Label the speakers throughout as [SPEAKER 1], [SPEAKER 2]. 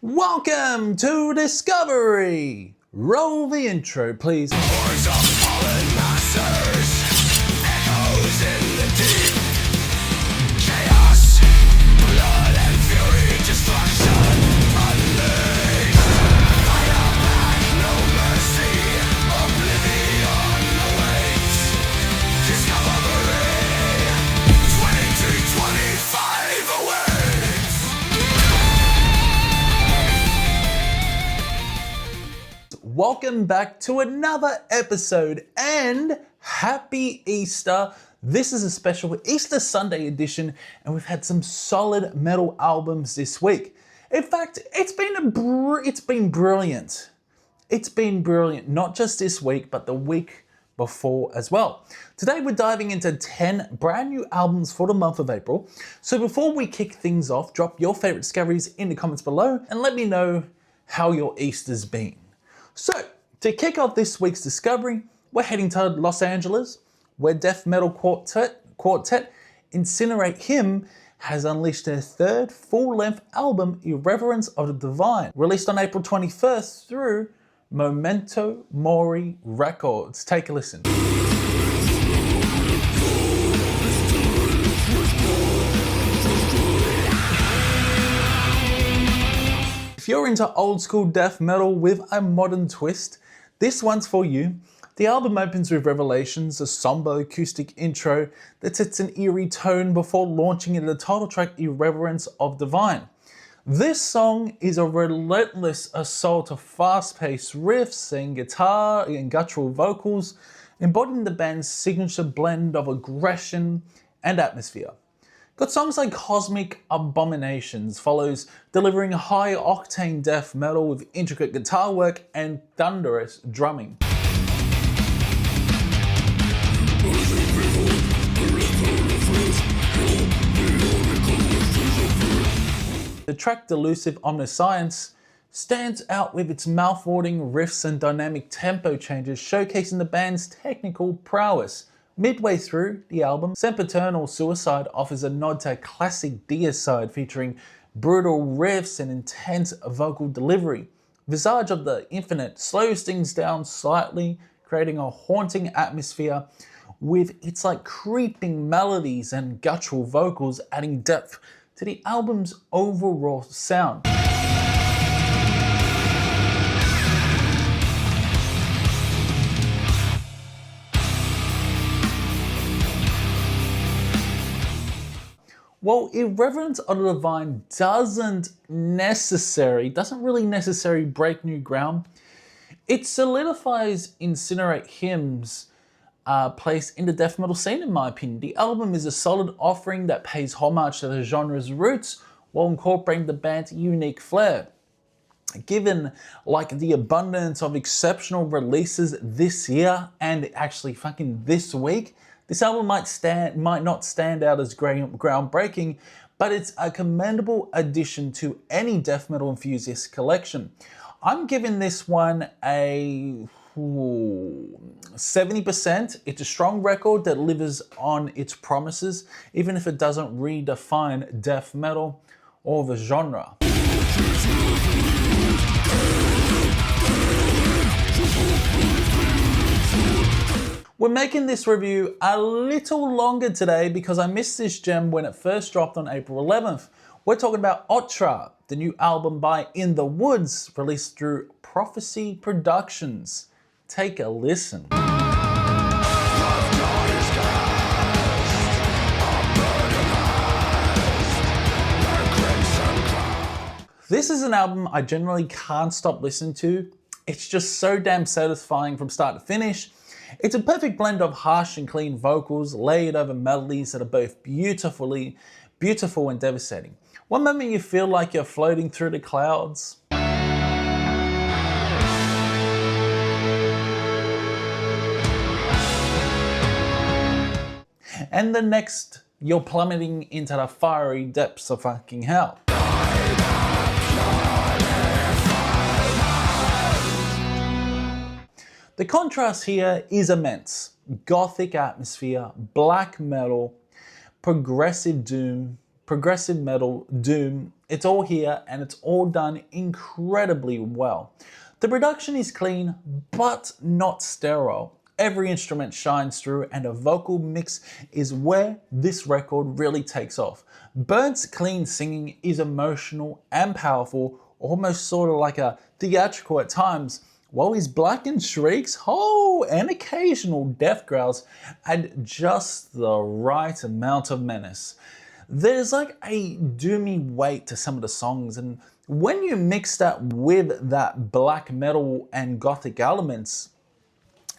[SPEAKER 1] Welcome to Discovery! Roll the intro, please.
[SPEAKER 2] Hordes of fallen masters, echoes in the deep. Chaos, blood and fury, destruction unleashed. Fire back, no mercy, oblivion awaits. Discovery, 2325 awaits.
[SPEAKER 1] Welcome back to another episode and happy Easter. This is a special Easter Sunday edition and we've had some solid metal albums this week. In fact, it's been brilliant. It's been brilliant, not just this week, but the week before as well. Today we're diving into 10 brand new albums for the month of April. So before we kick things off, drop your favorite discoveries in the comments below and let me know how your Easter's been. So, to kick off this week's discovery, we're heading to Los Angeles, where death metal quartet Insineratehymn has unleashed their third full-length album, Irreverence of the Divine, released on April 21st through Memento Mori Records. Take a listen. If you're into old school death metal with a modern twist, this one's for you. The album opens with Revelations, a somber acoustic intro that sets an eerie tone before launching into the title track Irreverence of Divine. This song is a relentless assault of fast-paced riffs and guitar and guttural vocals, embodying the band's signature blend of aggression and atmosphere. Got songs like Cosmic Abominations follows, delivering high-octane death metal with intricate guitar work and thunderous drumming. The track Delusive Omniscience stands out with its mouth-watering riffs and dynamic tempo changes, showcasing the band's technical prowess. Midway through the album, Sempiternal Suicide offers a nod to classic Deicide featuring brutal riffs and intense vocal delivery. Visage of the Infinite slows things down slightly, creating a haunting atmosphere with its creeping melodies and guttural vocals, adding depth to the album's overall sound. Well, Irreverence of the Divine doesn't really necessarily break new ground. It solidifies Insineratehymn's place in the death metal scene, in my opinion. The album is a solid offering that pays homage to the genre's roots while incorporating the band's unique flair. Given the abundance of exceptional releases this year and actually fucking this week, this album might not stand out as groundbreaking, but it's a commendable addition to any death metal enthusiast collection. I'm giving this one a 70%. It's a strong record that delivers on its promises, even if it doesn't redefine death metal or the genre. We're making this review a little longer today because I missed this gem when it first dropped on April 11th. We're talking about Otra, the new album by In the Woods, released through Prophecy Productions. Take a listen. This is an album I generally can't stop listening to. It's just so damn satisfying from start to finish. It's a perfect blend of harsh and clean vocals layered over melodies that are both beautiful and devastating. One moment you feel like you're floating through the clouds, and the next you're plummeting into the fiery depths of fucking hell. The contrast here is immense. Gothic atmosphere, black metal, progressive doom, progressive metal, doom. It's all here and it's all done incredibly well. The production is clean, but not sterile. Every instrument shines through and a vocal mix is where this record really takes off. Burnt's clean singing is emotional and powerful, almost sort of like a theatrical at times, while his blackened shrieks, and occasional death growls add just the right amount of menace. There's like a doomy weight to some of the songs, and when you mix that with that black metal and gothic elements,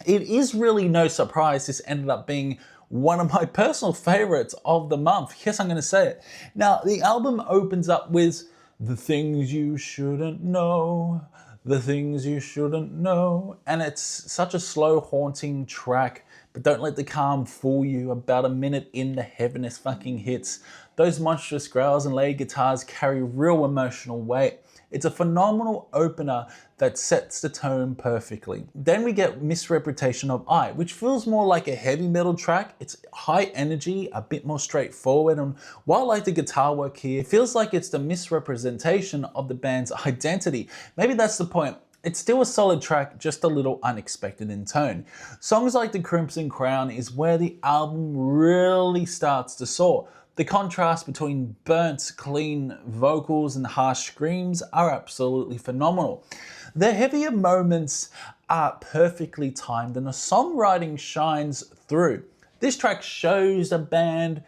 [SPEAKER 1] it is really no surprise this ended up being one of my personal favorites of the month. Yes, I'm going to say it. Now, the album opens up with "The Things You Shouldn't Know, The Things You Shouldn't Know," and it's such a slow, haunting track, but don't let the calm fool you. About a minute in, the heaviness fucking hits. Those monstrous growls and layered guitars carry real emotional weight. It's a phenomenal opener that sets the tone perfectly. Then we get Misrepresentation of I, which feels more like a heavy metal track. It's high energy, a bit more straightforward, and while I like the guitar work here, it feels like it's the misrepresentation of the band's identity. Maybe that's the point. It's still a solid track, just a little unexpected in tone. Songs like The Crimson Crown is where the album really starts to soar. The contrast between Burnt's clean vocals and harsh screams are absolutely phenomenal. The heavier moments are perfectly timed and the songwriting shines through. This track shows the band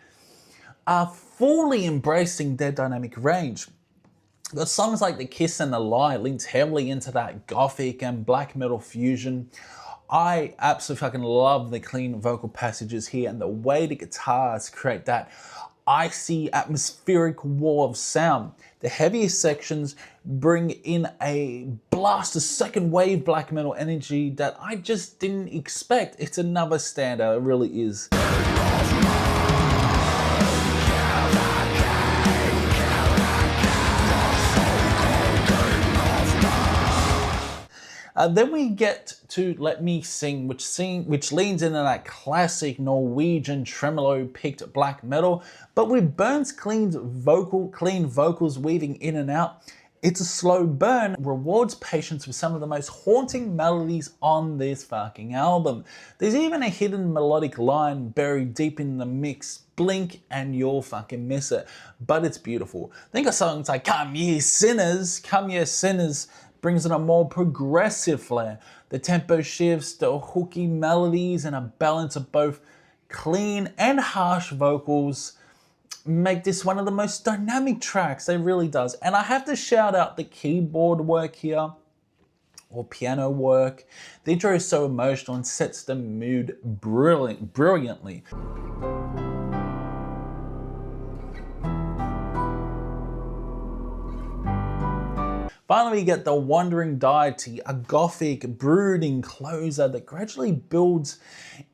[SPEAKER 1] are fully embracing their dynamic range. The songs like The Kiss and The Lie leans heavily into that gothic and black metal fusion. I absolutely fucking love the clean vocal passages here and the way the guitars create that icy atmospheric wall of sound. The heavier sections bring in a blast of second wave black metal energy that I just didn't expect. It's another standout, it really is. Then we get to Let Me Sing, which leans into that classic Norwegian tremolo-picked black metal, but with Burnt's clean vocals weaving in and out. It's a slow burn, rewards patience with some of the most haunting melodies on this fucking album. There's even a hidden melodic line buried deep in the mix. Blink and you'll fucking miss it, but it's beautiful. Think of songs like Come Ye Sinners, brings in a more progressive flair. The tempo shifts, the hooky melodies, and a balance of both clean and harsh vocals make this one of the most dynamic tracks. It really does. And I have to shout out the keyboard work here, or piano work. The intro is so emotional and sets the mood brilliantly. Finally, we get the Wandering Deity, a gothic, brooding closer that gradually builds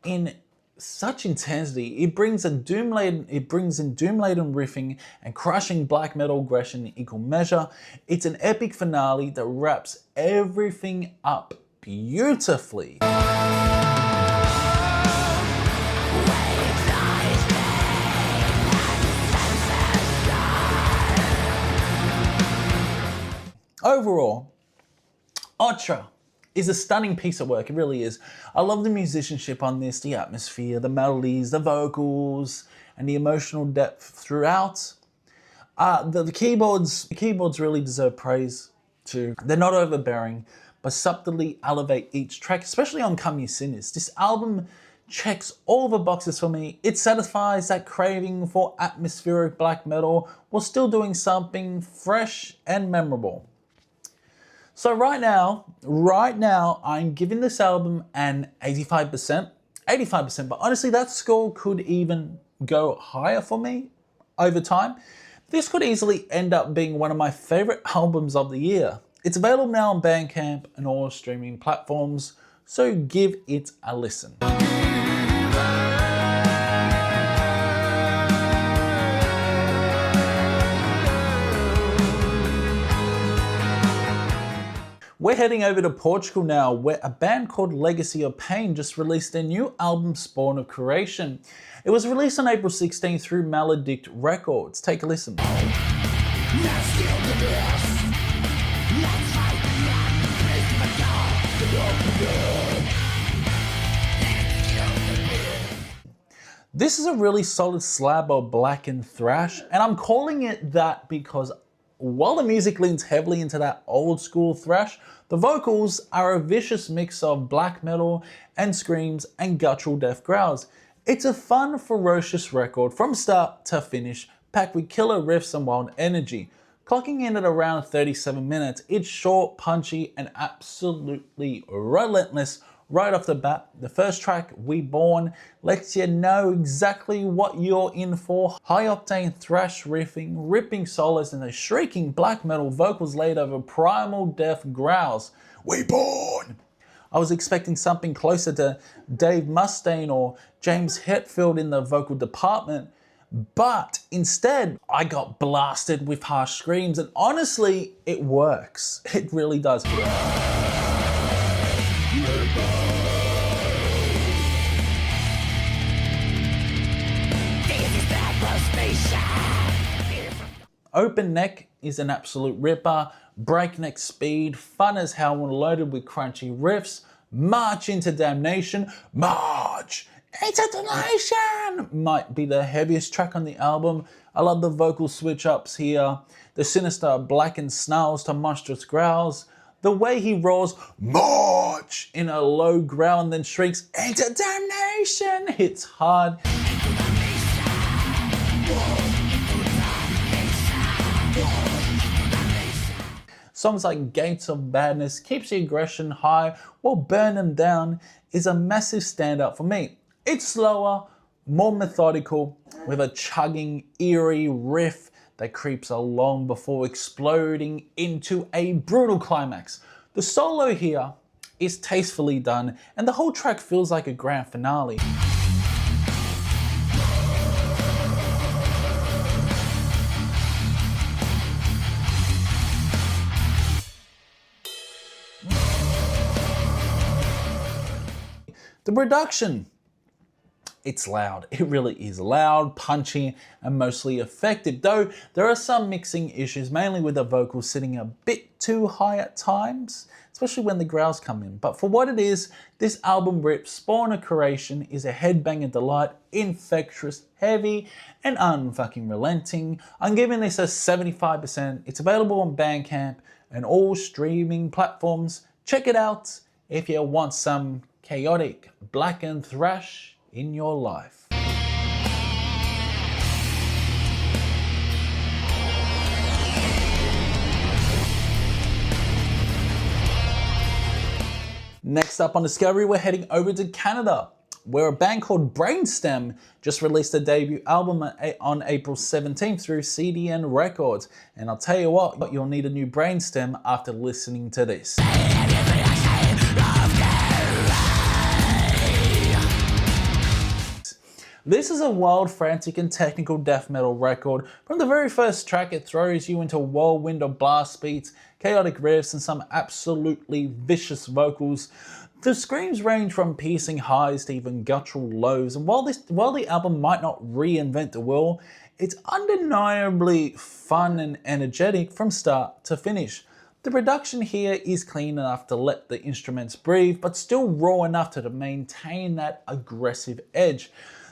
[SPEAKER 1] in such intensity. It brings in doom-laden riffing and crushing black metal aggression in equal measure. It's an epic finale that wraps everything up beautifully. Overall, Otra is a stunning piece of work, it really is. I love the musicianship on this, the atmosphere, the melodies, the vocals, and the emotional depth throughout. The keyboards really deserve praise too. They're not overbearing, but subtly elevate each track, especially on Come Ye Sinners. This album checks all the boxes for me. It satisfies that craving for atmospheric black metal while still doing something fresh and memorable. So right now, I'm giving this album an 85%, but honestly, that score could even go higher for me over time. This could easily end up being one of my favorite albums of the year. It's available now on Bandcamp and all streaming platforms, so give it a listen. We're heading over to Portugal now, where a band called Legacy of Payne just released their new album Spawn of Creation. It was released on April 16th through Melodic Records. Take a listen. This is a really solid slab of blackened thrash, and I'm calling it that because while the music leans heavily into that old school thrash, the vocals are a vicious mix of black metal and screams and guttural death growls. It's a fun, ferocious record from start to finish, packed with killer riffs and wild energy. Clocking in at around 37 minutes, it's short, punchy, and absolutely relentless right off the bat. The first track, We Born, lets you know exactly what you're in for. High-octane thrash riffing, ripping solos, and the shrieking black metal vocals laid over primal death growls. We Born! I was expecting something closer to Dave Mustaine or James Hetfield in the vocal department, but instead I got blasted with harsh screams, and honestly, it works. It really does. Open Neck is an absolute ripper, breakneck speed, fun as hell when loaded with crunchy riffs. March into Damnation, March into Damnation might be the heaviest track on the album. I love the vocal switch ups here, the sinister blackened snarls to monstrous growls, the way he roars March in a low growl and then shrieks into Damnation hits hard. Songs like Gates of Badness keeps the aggression high while Burn 'Em Down is a massive standout for me. It's slower, more methodical, with a chugging, eerie riff that creeps along before exploding into a brutal climax. The solo here is tastefully done, and the whole track feels like a grand finale. The production, it's loud. It really is loud, punchy, and mostly effective, though there are some mixing issues, mainly with the vocals sitting a bit too high at times, especially when the growls come in. But for what it is, this album rips. Spawn of Creation is a headbanger delight, infectious, heavy, and unfucking relenting. I'm giving this a 75%. It's available on Bandcamp and all streaming platforms. Check it out if you want some chaotic blackened thrash in your life. Next up on Discovery, we're heading over to Canada, where a band called Brainstem just released a debut album on April 17th through CDN Records. And I'll tell you what, you'll need a new Brainstem after listening to this. This is a wild, frantic, and technical death metal record. From the very first track, it throws you into a whirlwind of blast beats, chaotic riffs, and some absolutely vicious vocals. The screams range from piercing highs to even guttural lows, and while the album might not reinvent the wheel, it's undeniably fun and energetic from start to finish. The production here is clean enough to let the instruments breathe, but still raw enough to maintain that aggressive edge.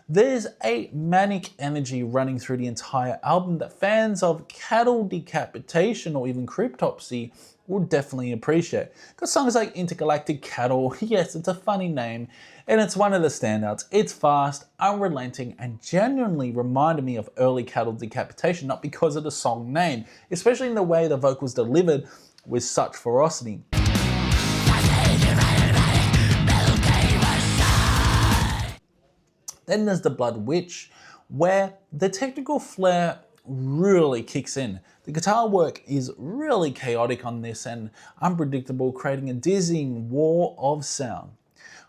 [SPEAKER 1] There's a manic energy running through the entire album that fans of cattle decapitation or even cryptopsy will definitely appreciate. Got songs like Intergalactic Cattle, yes, it's a funny name, and it's one of the standouts. It's fast, unrelenting, and genuinely reminded me of early cattle decapitation, not because of the song name, especially in the way the vocals delivered with such ferocity. Then there's The Blood Witch, where the technical flair really kicks in. The guitar work is really chaotic on this and unpredictable, creating a dizzying war of sound.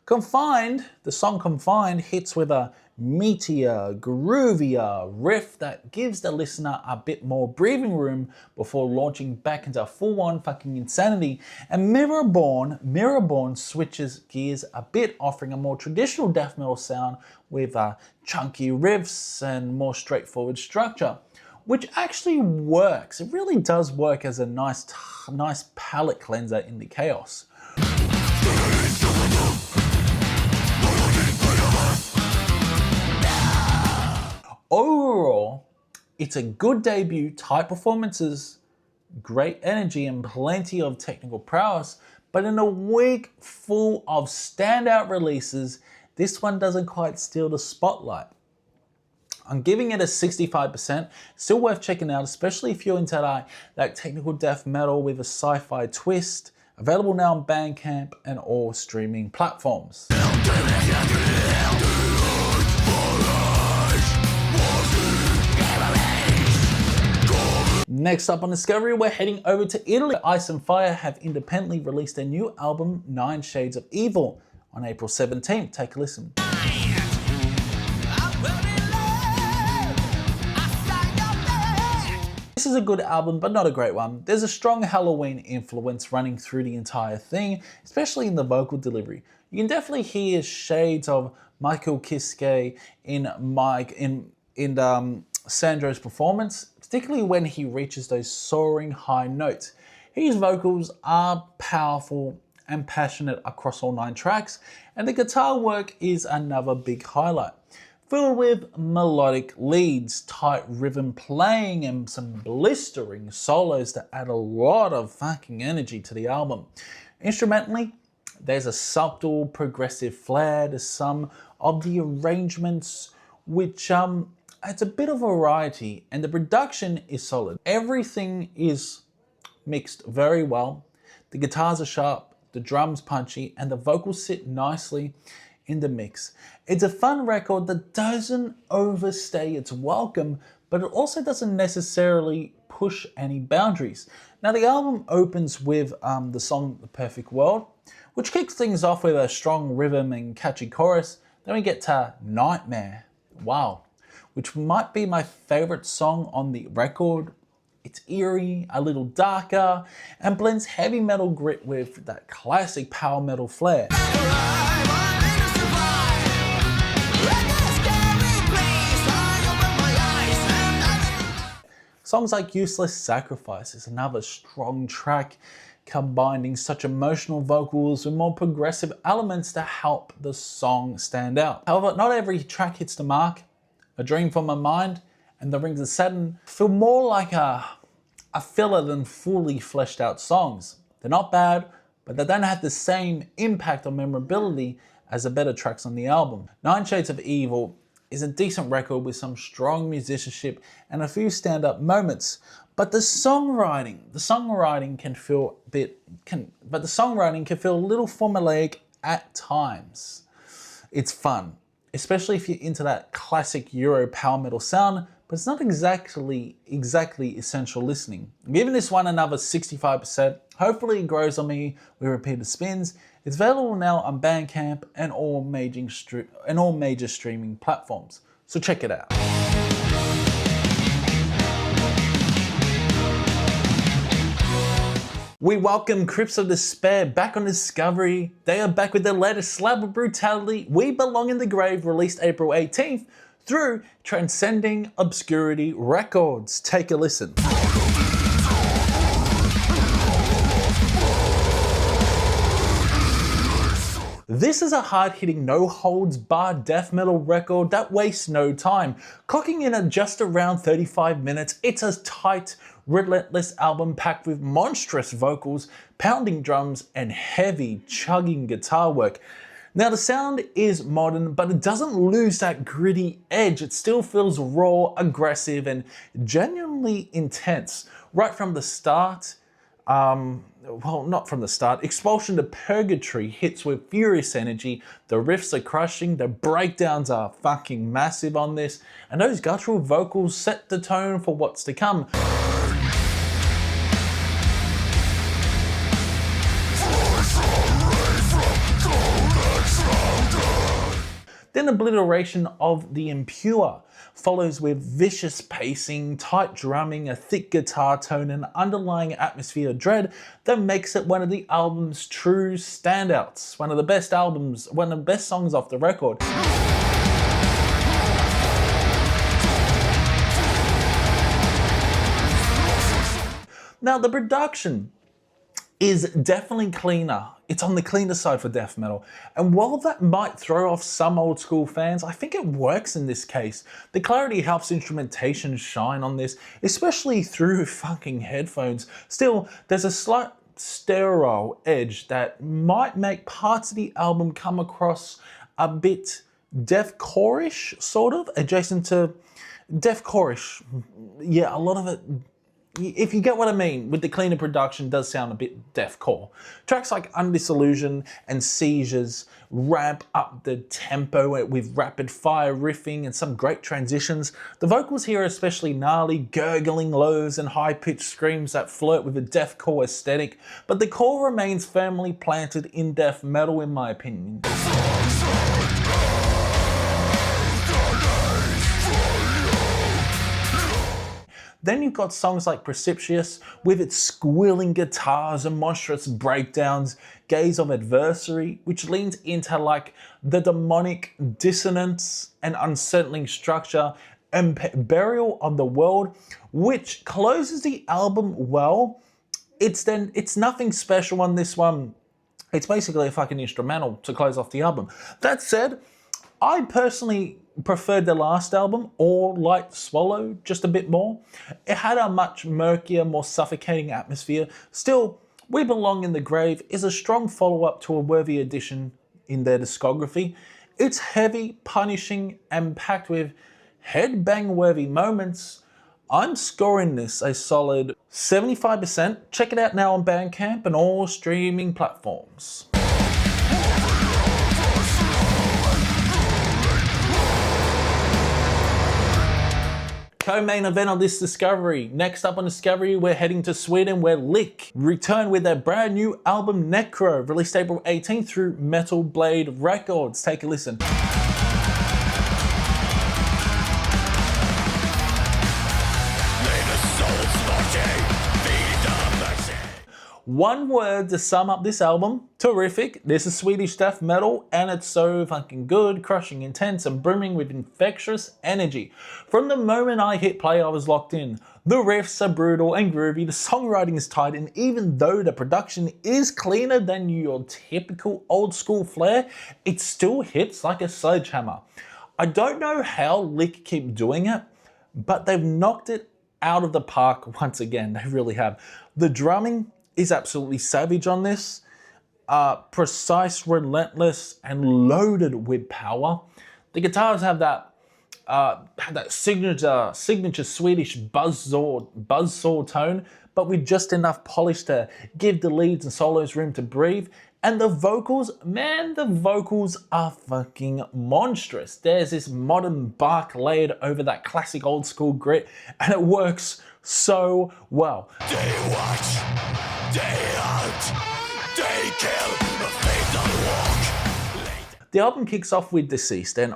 [SPEAKER 1] Confined, the song Confined hits with a meatier, groovier riff that gives the listener a bit more breathing room before launching back into full-on fucking insanity. And Mirrorborn switches gears a bit, offering a more traditional death metal sound with chunky riffs and more straightforward structure, which actually works. It really does work as a nice palate cleanser in the chaos. Overall, it's a good debut, tight performances, great energy, and plenty of technical prowess, but in a week full of standout releases, this one doesn't quite steal the spotlight. I'm giving it a 65%, still worth checking out, especially if you're into that technical death metal with a sci-fi twist. Available now on Bandcamp and all streaming platforms. Next up on Discovery, we're heading over to Italy. Ice and Fire have independently released their new album, 9 Shades of Evil, on April 17th. Take a listen. This is a good album, but not a great one. There's a strong Halloween influence running through the entire thing, especially in the vocal delivery. You can definitely hear shades of Michael Kiske in Sandro's performance, particularly when he reaches those soaring high notes. His vocals are powerful and passionate across all 9 tracks, and the guitar work is another big highlight. Filled with melodic leads, tight rhythm playing, and some blistering solos that add a lot of fucking energy to the album. Instrumentally, there's a subtle progressive flair to some of the arrangements, which adds a bit of variety, and the production is solid. Everything is mixed very well. The guitars are sharp, the drums punchy, and the vocals sit nicely in the mix. It's a fun record that doesn't overstay its welcome, but it also doesn't necessarily push any boundaries. Now, the album opens with the song The Perfect World, which kicks things off with a strong rhythm and catchy chorus. Then we get to Nightmare, wow, which might be my favorite song on the record. It's eerie, a little darker, and blends heavy metal grit with that classic power metal flair. Songs like Useless Sacrifice is another strong track, combining such emotional vocals with more progressive elements to help the song stand out. However, not every track hits the mark. A Dream from My Mind and The Rings of Saturn feel more like a filler than fully fleshed out songs. They're not bad, but they don't have the same impact or memorability as the better tracks on the album. 9 Shades of Evil is a decent record with some strong musicianship and a few stand-up moments, but the songwriting can feel a little formulaic at times. It's fun, especially if you're into that classic Euro power metal sound, but it's not exactly essential listening. I'm giving this one another 65%. Hopefully it grows on me with repeated spins. It's available now on Bandcamp and all major streaming platforms. So check it out. We welcome Crypts of Despair back on Discovery. They are back with their latest slab of Brutality, We Belong in the Grave, released April 18th through Transcending Obscurity Records. Take a listen. This is a hard-hitting, no-holds-barred death metal record that wastes no time. Clocking in at just around 35 minutes, it's a tight, relentless album packed with monstrous vocals, pounding drums, and heavy, chugging guitar work. Now, the sound is modern, but it doesn't lose that gritty edge. It still feels raw, aggressive, and genuinely intense. Right from the start, well, not from the start, Expulsion to Purgatory hits with furious energy, the riffs are crushing, the breakdowns are fucking massive on this, and those guttural vocals set the tone for what's to come. Then obliteration of the impure follows with vicious pacing, tight drumming, a thick guitar tone, and underlying atmosphere of dread that makes it one of the album's true standouts. One of the best albums, one of the best songs off the record. Now, the production is definitely cleaner. It's on the cleaner side for death metal. And while that might throw off some old school fans, I think it works in this case. The clarity helps instrumentation shine on this, especially through fucking headphones. Still, there's a slight sterile edge that might make parts of the album come across a bit deathcore-ish, sort of, adjacent to deathcore-ish. Yeah, a lot of it, if you get what I mean, with the cleaner production, does sound a bit deathcore. Tracks like Undisillusion and Seizures ramp up the tempo with rapid fire riffing and some great transitions. The vocals here are especially gnarly, gurgling lows and high-pitched screams that flirt with a deathcore aesthetic, but the core remains firmly planted in death metal in my opinion. Then you've got songs like Precipitious with its squealing guitars and monstrous breakdowns, Gaze of Adversary, which leans into like the demonic dissonance and unsettling structure, and Burial of the World, which closes the album well. It's nothing special on this one. It's basically a fucking instrumental to close off the album. That said, I personally preferred the last album, All Light Swallow, just a bit more. It had a much murkier, more suffocating atmosphere. Still, We Belong in the Grave is a strong follow-up to a worthy addition in their discography. It's heavy, punishing, and packed with headbang-worthy moments. I'm scoring this a solid 75%. Check it out now on Bandcamp and all streaming platforms. Co-main event on this Discovery. Next up on Discovery, we're heading to Sweden, where LIK return with their brand new album Necro, released April 18th through Metal Blade Records. Take a listen. One word to sum up this album: terrific. This is Swedish death metal, and it's so fucking good, crushing, intense, and brimming with infectious energy. From the moment I hit play, I was locked in. The riffs are brutal and groovy, the songwriting is tight, and even though the production is cleaner than your typical old school flair, it still hits like a sledgehammer. I don't know how LIK keep doing it, but they've knocked it out of the park once again. They really have. The drumming is absolutely savage on this. Precise, relentless, and loaded with power. The guitars have that signature Swedish buzzsaw tone, but with just enough polish to give the leads and solos room to breathe. And the vocals, man, the vocals are fucking monstrous. There's this modern bark layered over that classic old school grit, and it works so well.
[SPEAKER 2] They watch, they hunt, they kill, the fatal walk.
[SPEAKER 1] The album kicks off with Deceased, and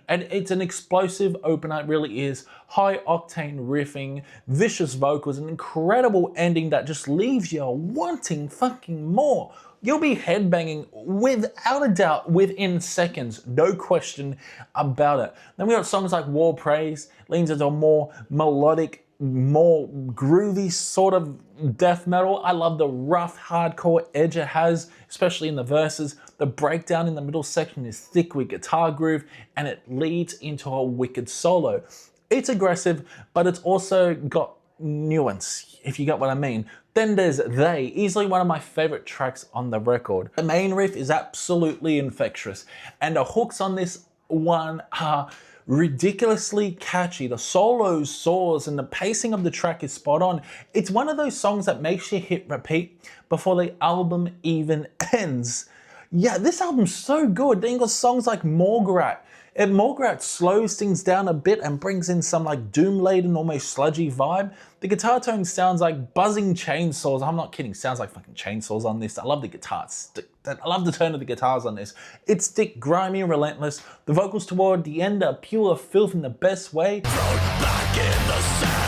[SPEAKER 1] it's an explosive opener. It really is. High octane riffing, vicious vocals, an incredible ending that just leaves you wanting fucking more. You'll be headbanging without a doubt within seconds, no question about it. Then we got songs like War Praise, leans into a more melodic, more groovy sort of death metal. I love the rough, hardcore edge it has, especially in the verses. The breakdown in the middle section is thick with guitar groove, and it leads into a wicked solo. It's aggressive, but it's also got nuance, if you get what I mean. Then there's They, easily one of my favorite tracks on the record. The main riff is absolutely infectious, and the hooks on this one are ridiculously catchy. The solos soars, and the pacing of the track is spot on. It's one of those songs that makes you hit repeat before the album even ends. Yeah, this album's so good. Then you got songs like Morgrat. It Morgrat slows things down a bit and brings in some like doom-laden, almost sludgy vibe. The guitar tone sounds like buzzing chainsaws. I'm not kidding, sounds like fucking chainsaws on this. I love the guitars. I love the tone of the guitars on this. It's thick, grimy, and relentless. The vocals toward the end are pure filth in the best way.
[SPEAKER 2] Thrown back in the cell.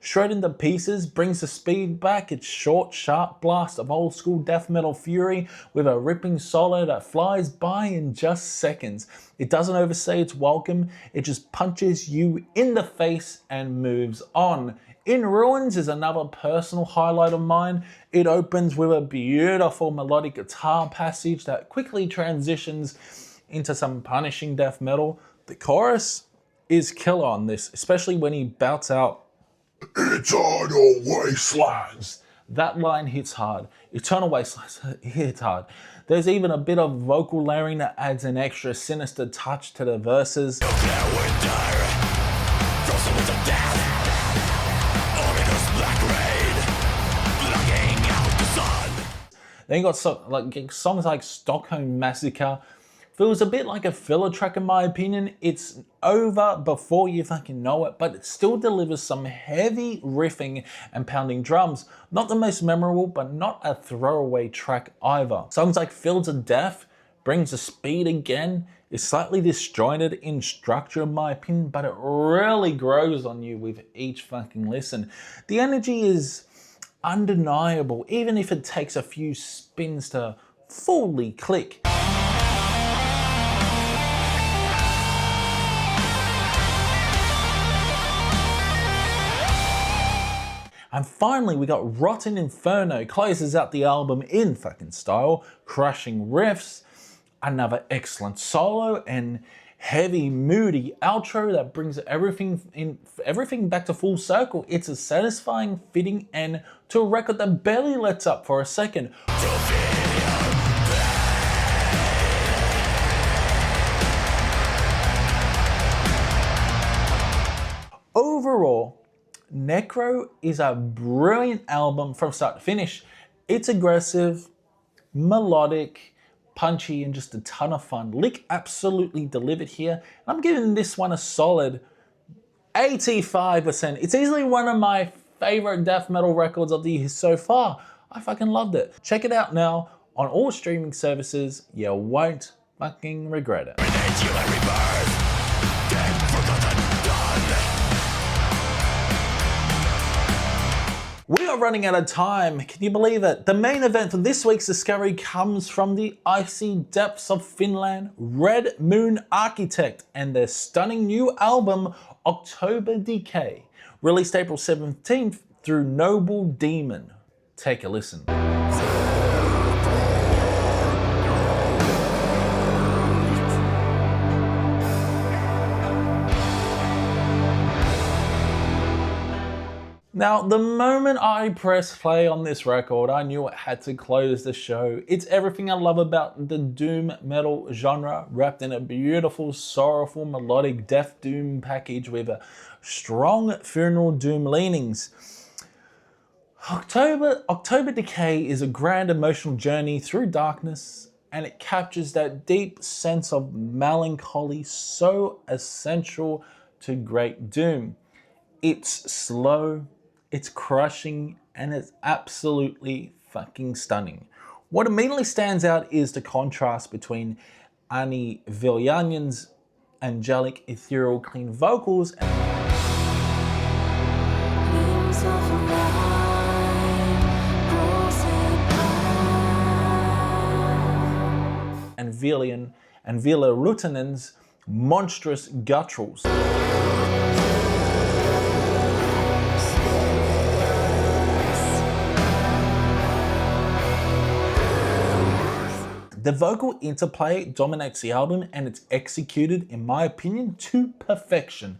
[SPEAKER 1] Shred into pieces, brings the speed back, its short, sharp blast of old school death metal fury with a ripping solo that flies by in just seconds. It doesn't overstay its welcome, it just punches you in the face and moves on. In Ruins is another personal highlight of mine. It opens with a beautiful melodic guitar passage that quickly transitions into some punishing death metal. The chorus is killer on this, especially when he bouts out "Eternal Wastelands." That line hits hard. Eternal Wastelands hits hard. There's even a bit of vocal layering that adds an extra sinister touch to the verses. Then you got songs like Stockholm Massacre. Feels a bit like a filler track in my opinion. It's over before you fucking know it, but it still delivers some heavy riffing and pounding drums. Not the most memorable, but not a throwaway track either. Songs like Fields of Death brings the speed again. It's slightly disjointed in structure in my opinion, but it really grows on you with each fucking listen. The energy is undeniable, even if it takes a few spins to fully click. And finally, we got Rotten Inferno closes out the album in fucking style, crushing riffs, another excellent solo, and heavy, moody outro that brings everything back to full circle. It's a satisfying, fitting end to a record that barely lets up for a second. Overall, Necro is a brilliant album from start to finish. It's aggressive, melodic, punchy, and just a ton of fun. LIK absolutely delivered here. I'm giving this one a solid 85%. It's easily one of my favorite death metal records of the year so far. I fucking loved it. Check it out now on all streaming services. You won't fucking regret it. We are running out of time, can you believe it? The main event for this week's discovery comes from the icy depths of Finland, Red Moon Architect, and their stunning new album, October Decay, released April 17th through Noble Demon. Take a listen. Now, the moment I pressed play on this record, I knew it had to close the show. It's everything I love about the doom metal genre, wrapped in a beautiful, sorrowful, melodic death doom package with a strong funeral doom leanings. October Decay is a grand emotional journey through darkness, and it captures that deep sense of melancholy so essential to great doom. It's slow, it's crushing, and it's absolutely fucking stunning. What immediately stands out is the contrast between Anni Viljanen's angelic, ethereal, clean vocals and Ville Rutanen's monstrous gutturals. The vocal interplay dominates the album, and it's executed, in my opinion, to perfection.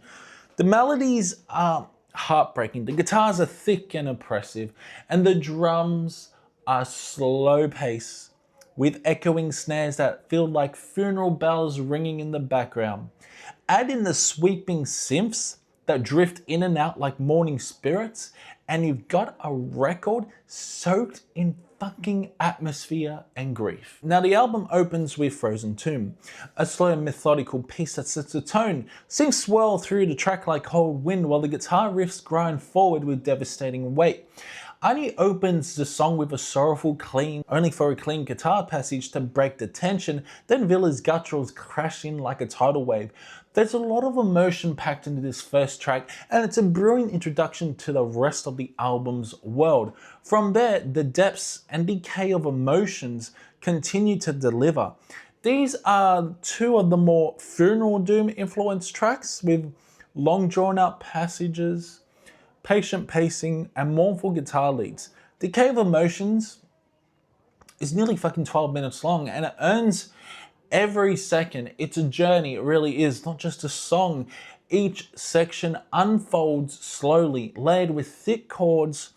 [SPEAKER 1] The melodies are heartbreaking, the guitars are thick and oppressive, and the drums are slow pace with echoing snares that feel like funeral bells ringing in the background. Add in the sweeping synths that drift in and out like mourning spirits, and you've got a record soaked in fucking atmosphere and grief. Now the album opens with Frozen Tomb, a slow methodical piece that sets the tone. Synths swirl through the track like cold wind while the guitar riffs grind forward with devastating weight. Ani opens the song with a sorrowful clean, only for a clean guitar passage to break the tension, then Villa's gutturals crash in like a tidal wave. There's a lot of emotion packed into this first track, and it's a brilliant introduction to the rest of the album's world. From there, the depths and decay of emotions continue to deliver. These are two of the more funeral doom influenced tracks with long drawn out passages, patient pacing, and mournful guitar leads. Decay of Emotions is nearly fucking 12 minutes long, and it earns every second. It's a journey, it really is, not just a song. Each section unfolds slowly, layered with thick chords,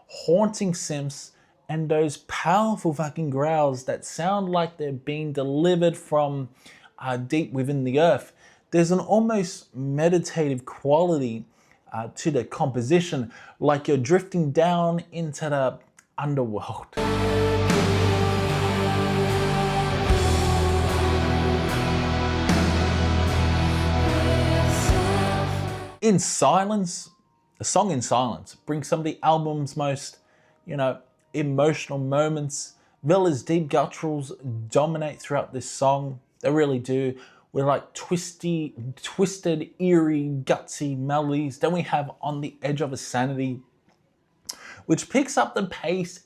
[SPEAKER 1] haunting synths, and those powerful fucking growls that sound like they're being delivered from deep within the earth. There's an almost meditative quality to the composition, like you're drifting down into the underworld. In Silence, the song In Silence brings some of the album's most, emotional moments. Villa's deep gutturals dominate throughout this song. They really do. With like twisted, eerie, gutsy melodies. Then we have On the Edge of Insanity, which picks up the pace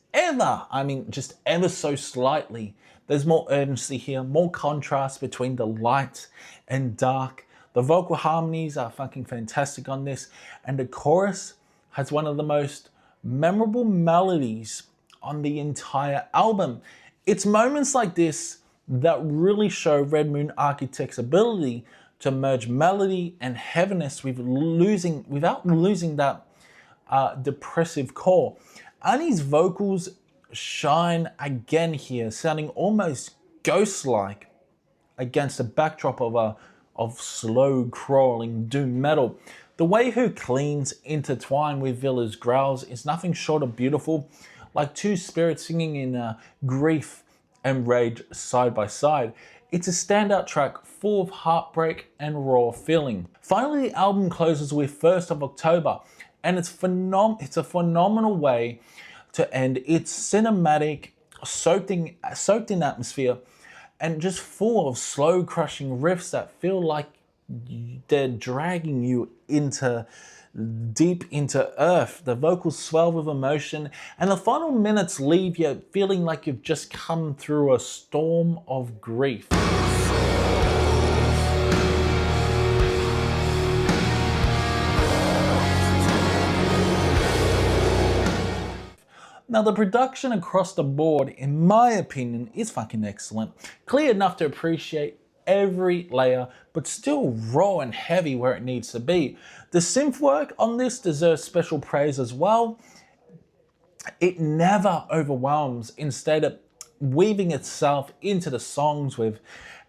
[SPEAKER 1] just ever so slightly. There's more urgency here, more contrast between the light and dark. The vocal harmonies are fucking fantastic on this, and the chorus has one of the most memorable melodies on the entire album. It's moments like this that really show Red Moon Architect's ability to merge melody and heaviness without losing that depressive core. Ani's vocals shine again here, sounding almost ghost-like against a backdrop of slow crawling doom metal. The way her cleans intertwine with Villa's growls is nothing short of beautiful, like two spirits singing in grief and rage side by side. It's a standout track full of heartbreak and raw feeling. Finally, the album closes with 1st of October, and it's a phenomenal way to end. It's cinematic, soaked in atmosphere, and just full of slow crushing riffs that feel like they're dragging you deep into earth. The vocals swell with emotion, and the final minutes leave you feeling like you've just come through a storm of grief. Now the production across the board, in my opinion, is fucking excellent. Clear enough to appreciate every layer, but still raw and heavy where it needs to be. The synth work on this deserves special praise as well. It never overwhelms, instead of weaving itself into the songs with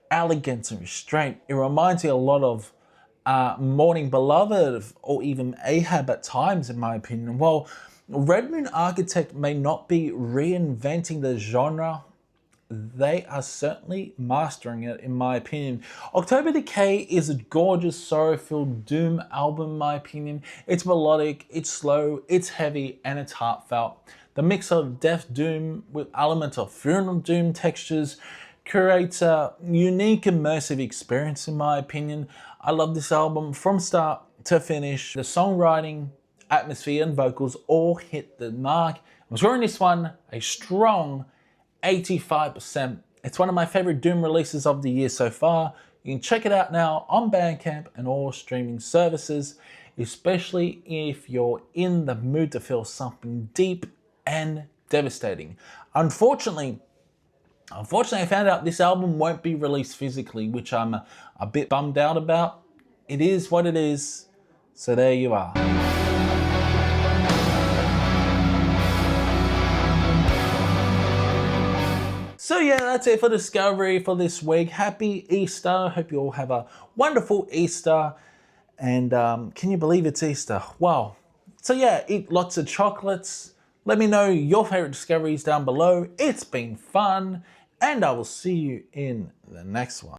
[SPEAKER 1] elegance and restraint. It reminds me a lot of Morning Beloved or even Ahab at times, in my opinion. While Red Moon Architect may not be reinventing the genre, they are certainly mastering it, in my opinion. October Decay is a gorgeous, sorrow-filled doom album, in my opinion. It's melodic, it's slow, it's heavy, and it's heartfelt. The mix of death doom with elements of funeral doom textures creates a unique, immersive experience, in my opinion. I love this album from start to finish. The songwriting, atmosphere, and vocals all hit the mark. I'm scoring this one a strong 85%. It's one of my favorite doom releases of the year so far. You can check it out now on Bandcamp and all streaming services, especially if you're in the mood to feel something deep and devastating. Unfortunately, I found out this album won't be released physically, which I'm a bit bummed out about. It is what it is, so there you are. So yeah, that's it for Discovery for this week. Happy Easter. Hope you all have a wonderful Easter. And can you believe it's Easter? Wow. So yeah, eat lots of chocolates, Let me know your favorite discoveries down below. It's been fun, and I will see you in the next one.